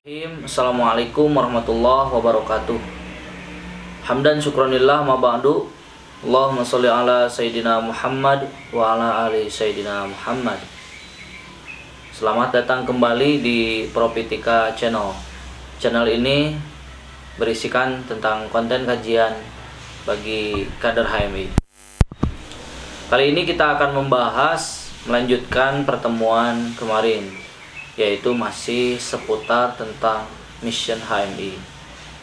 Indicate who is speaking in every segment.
Speaker 1: Assalamualaikum warahmatullahi wabarakatuh. Hamdan syukronillah ma ba'du. Allahumma sholli ala Sayyidina Muhammad wa ala ali Sayyidina Muhammad. Selamat datang kembali di Propitika Channel. Channel ini berisikan tentang konten kajian bagi kader HMI. Kali ini kita akan melanjutkan pertemuan kemarin, yaitu masih seputar tentang mission HMI.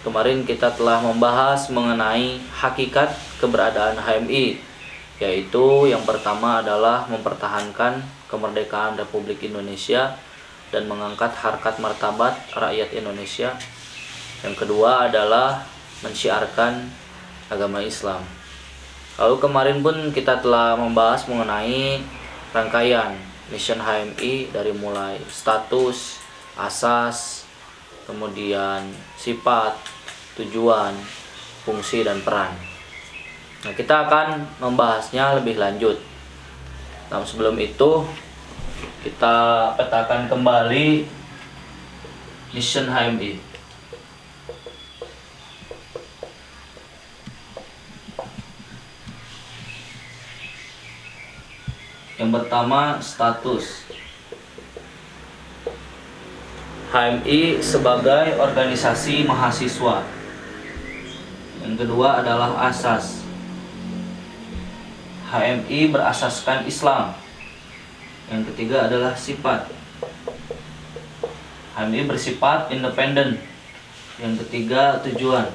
Speaker 1: Kemarin kita telah membahas mengenai hakikat keberadaan HMI, yaitu yang pertama adalah mempertahankan kemerdekaan Republik Indonesia dan mengangkat harkat martabat rakyat Indonesia. Yang kedua adalah mensyiarkan agama Islam. Lalu kemarin pun kita telah membahas mengenai rangkaian mission HMI dari mulai status, asas, kemudian sifat, tujuan, fungsi, dan peran. Nah, kita akan membahasnya lebih lanjut. Nah, sebelum itu kita petakan kembali mission HMI. Yang pertama, status. HMI sebagai organisasi mahasiswa. Yang kedua adalah asas. HMI berasaskan Islam. Yang ketiga adalah sifat. HMI bersifat independen. Yang ketiga, tujuan.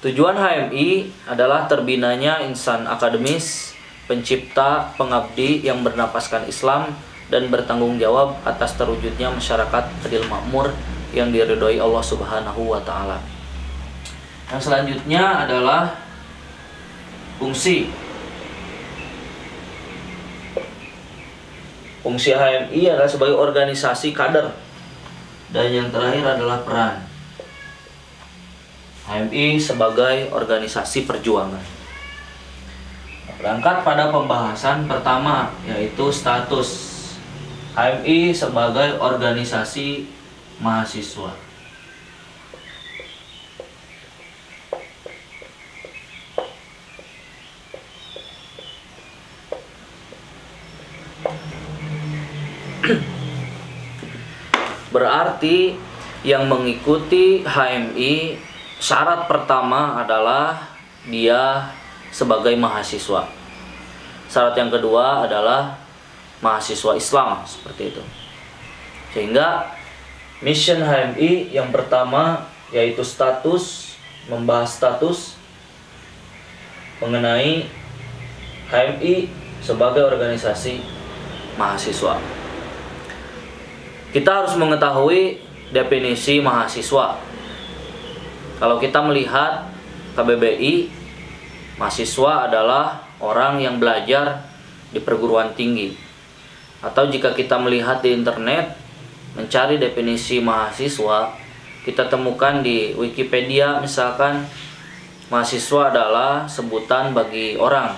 Speaker 1: Tujuan HMI adalah terbinanya insan akademis, pencipta, pengabdi yang bernapaskan Islam dan bertanggung jawab atas terwujudnya masyarakat adil makmur yang diridhoi Allah Subhanahu wa Ta'ala. Yang selanjutnya adalah fungsi. Fungsi HMI adalah sebagai organisasi kader. Dan yang terakhir adalah peran. HMI sebagai organisasi perjuangan. Berangkat pada pembahasan pertama, yaitu status. HMI sebagai organisasi mahasiswa. Berarti yang mengikuti HMI, syarat pertama adalah dia sebagai mahasiswa. Syarat yang kedua adalah mahasiswa Islam, seperti itu. Sehingga mission HMI yang pertama yaitu status, membahas status mengenai HMI sebagai organisasi mahasiswa. Kita harus mengetahui definisi mahasiswa. Kalau kita melihat KBBI, mahasiswa adalah orang yang belajar di perguruan tinggi. Atau jika kita melihat di internet, mencari definisi mahasiswa, kita temukan di Wikipedia misalkan, mahasiswa adalah sebutan bagi orang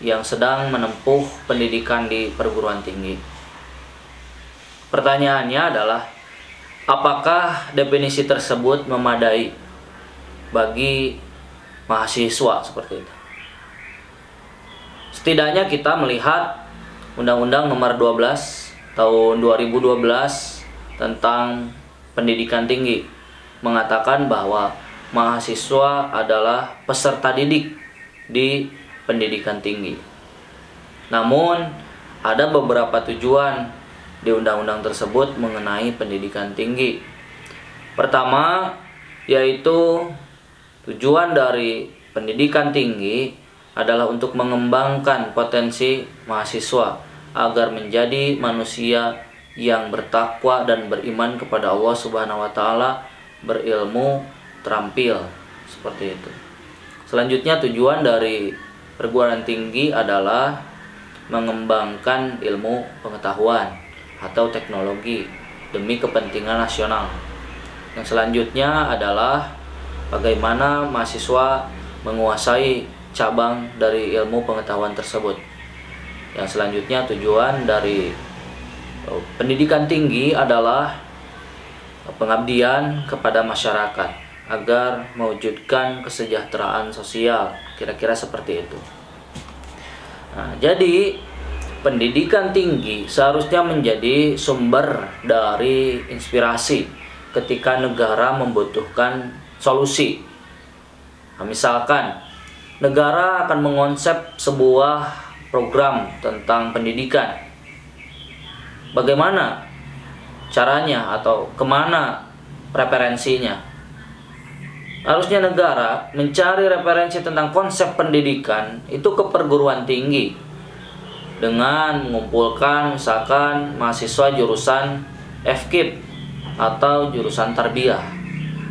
Speaker 1: yang sedang menempuh pendidikan di perguruan tinggi. Pertanyaannya adalah, apakah definisi tersebut memadai bagi mahasiswa seperti itu? Setidaknya kita melihat Undang-Undang Nomor 12 Tahun 2012 tentang pendidikan tinggi mengatakan bahwa mahasiswa adalah peserta didik di pendidikan tinggi. Namun ada beberapa tujuan di undang-undang tersebut mengenai pendidikan tinggi. Pertama, yaitu tujuan dari pendidikan tinggi adalah untuk mengembangkan potensi mahasiswa agar menjadi manusia yang bertakwa dan beriman kepada Allah Subhanahu wa Ta'ala, berilmu, terampil, seperti itu. Selanjutnya, tujuan dari perguruan tinggi adalah mengembangkan ilmu pengetahuan atau teknologi demi kepentingan nasional. Yang selanjutnya adalah bagaimana mahasiswa menguasai cabang dari ilmu pengetahuan tersebut. Yang selanjutnya, tujuan dari Pendidikan tinggi adalah pengabdian kepada masyarakat agar mewujudkan kesejahteraan sosial, kira-kira seperti itu. Nah, jadi pendidikan tinggi seharusnya menjadi sumber dari inspirasi ketika negara membutuhkan solusi. Nah, misalkan negara akan mengonsep sebuah program tentang pendidikan. Bagaimana caranya atau kemana referensinya? Harusnya negara mencari referensi tentang konsep pendidikan itu ke perguruan tinggi dengan mengumpulkan misalkan mahasiswa jurusan FKIP atau jurusan tarbiyah.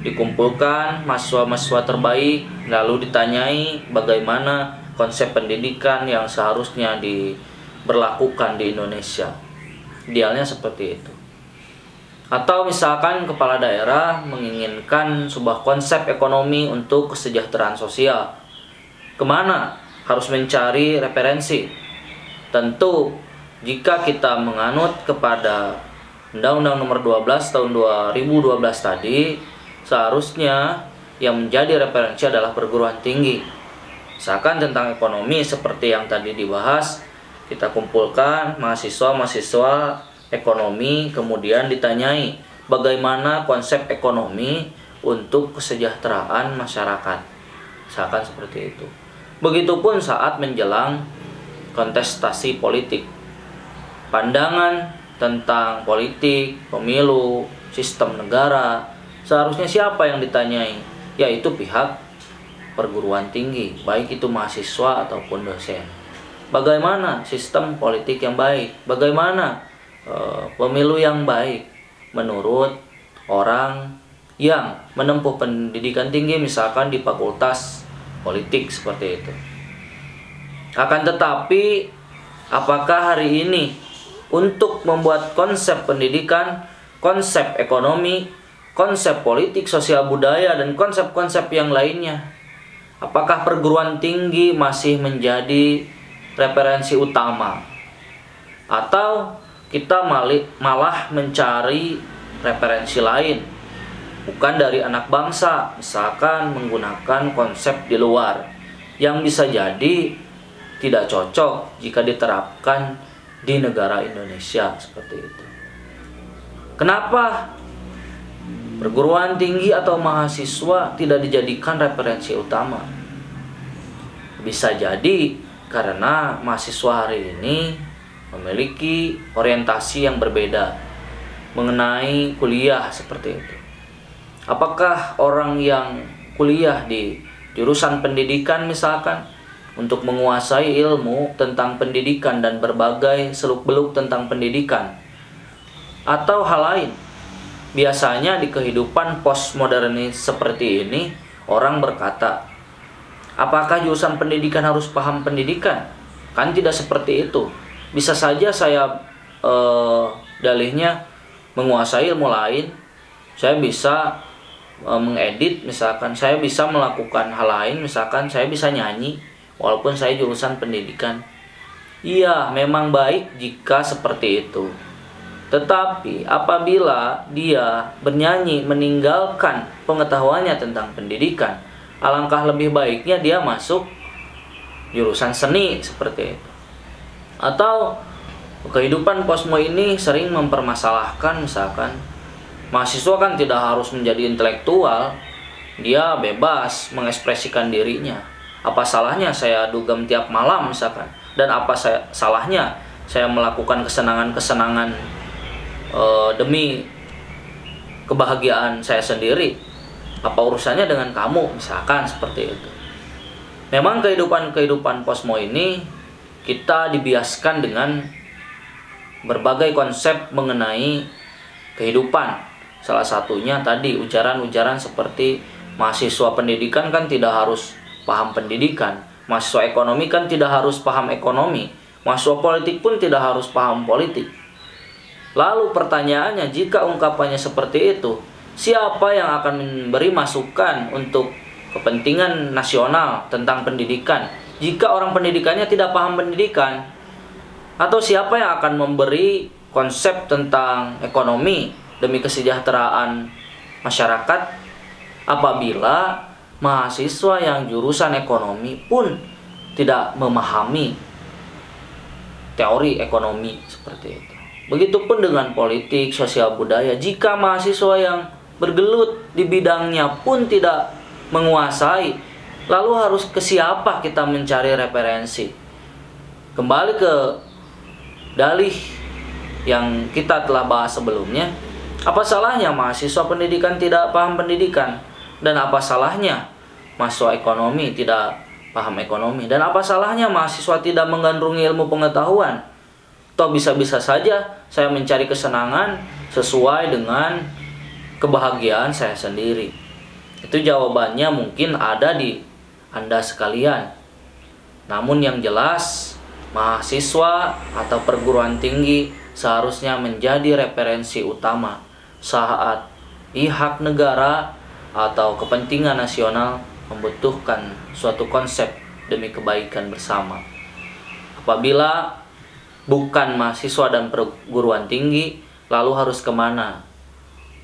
Speaker 1: Dikumpulkan mahasiswa-mahasiswa terbaik, lalu ditanyai bagaimana konsep pendidikan yang seharusnya diberlakukan di Indonesia. Idealnya seperti itu. Atau misalkan kepala daerah menginginkan sebuah konsep ekonomi untuk kesejahteraan sosial. Kemana harus mencari referensi? Tentu jika kita menganut kepada Undang-Undang Nomor 12 Tahun 2012 tadi, seharusnya yang menjadi referensi adalah perguruan tinggi. Misalkan tentang ekonomi seperti yang tadi dibahas, kita kumpulkan mahasiswa-mahasiswa ekonomi, kemudian ditanyai bagaimana konsep ekonomi untuk kesejahteraan masyarakat. Misalkan seperti itu. Begitupun saat menjelang kontestasi politik. Pandangan tentang politik, pemilu, sistem negara, seharusnya siapa yang ditanyai? Yaitu pihak perguruan tinggi, baik itu mahasiswa ataupun dosen. Bagaimana sistem politik yang baik? Bagaimana pemilu yang baik menurut orang yang menempuh pendidikan tinggi, misalkan di fakultas politik seperti itu. Akan tetapi, apakah hari ini untuk membuat konsep pendidikan, konsep ekonomi, konsep politik, sosial budaya, dan konsep-konsep yang lainnya, apakah perguruan tinggi masih menjadi referensi utama? Atau kita malah mencari referensi lain, bukan dari anak bangsa, misalkan menggunakan konsep di luar yang bisa jadi tidak cocok jika diterapkan di negara Indonesia seperti itu. Kenapa perguruan tinggi atau mahasiswa tidak dijadikan referensi utama? Bisa jadi karena mahasiswa hari ini memiliki orientasi yang berbeda mengenai kuliah seperti itu. Apakah orang yang kuliah di jurusan pendidikan misalkan untuk menguasai ilmu tentang pendidikan dan berbagai seluk-beluk tentang pendidikan, atau hal lain? Biasanya di kehidupan postmodernis seperti ini, orang berkata, apakah jurusan pendidikan harus paham pendidikan? Kan tidak seperti itu. Bisa saja saya dalihnya menguasai ilmu lain, saya bisa mengedit, misalkan saya bisa melakukan hal lain, misalkan saya bisa nyanyi walaupun saya jurusan pendidikan. Iya, memang baik jika seperti itu. Tetapi apabila dia bernyanyi meninggalkan pengetahuannya tentang pendidikan, alangkah lebih baiknya dia masuk jurusan seni seperti itu. Atau kehidupan posmo ini sering mempermasalahkan, misalkan mahasiswa kan tidak harus menjadi intelektual, dia bebas mengekspresikan dirinya. Apa salahnya saya dugem tiap malam misalkan? Dan apa salahnya saya melakukan kesenangan-kesenangan demi kebahagiaan saya sendiri? Apa urusannya dengan kamu? Misalkan seperti itu. Memang kehidupan posmo ini kita dibiaskan dengan berbagai konsep mengenai kehidupan. Salah satunya tadi ujaran-ujaran seperti mahasiswa pendidikan kan tidak harus paham pendidikan, mahasiswa ekonomi kan tidak harus paham ekonomi, mahasiswa politik pun tidak harus paham politik. Lalu pertanyaannya, jika ungkapannya seperti itu, siapa yang akan memberi masukan untuk kepentingan nasional tentang pendidikan jika orang pendidikannya tidak paham pendidikan? Atau siapa yang akan memberi konsep tentang ekonomi demi kesejahteraan masyarakat apabila mahasiswa yang jurusan ekonomi pun tidak memahami teori ekonomi seperti itu. Begitupun dengan politik, sosial budaya. Jika mahasiswa yang bergelut di bidangnya pun tidak menguasai, lalu harus ke siapa kita mencari referensi? Kembali ke dalih yang kita telah bahas sebelumnya, apa salahnya mahasiswa pendidikan tidak paham pendidikan? Dan apa salahnya mahasiswa ekonomi tidak paham ekonomi? Dan apa salahnya mahasiswa tidak menggandrungi ilmu pengetahuan? Toh bisa-bisa saja saya mencari kesenangan sesuai dengan kebahagiaan saya sendiri. Itu jawabannya mungkin ada di Anda sekalian. Namun yang jelas, mahasiswa atau perguruan tinggi seharusnya menjadi referensi utama saat pihak negara atau kepentingan nasional membutuhkan suatu konsep demi kebaikan bersama. Apabila bukan mahasiswa dan perguruan tinggi, lalu harus kemana?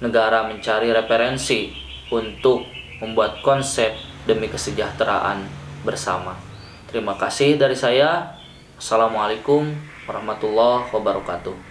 Speaker 1: Negara mencari referensi untuk membuat konsep demi kesejahteraan bersama. Terima kasih dari saya. Assalamualaikum warahmatullahi wabarakatuh.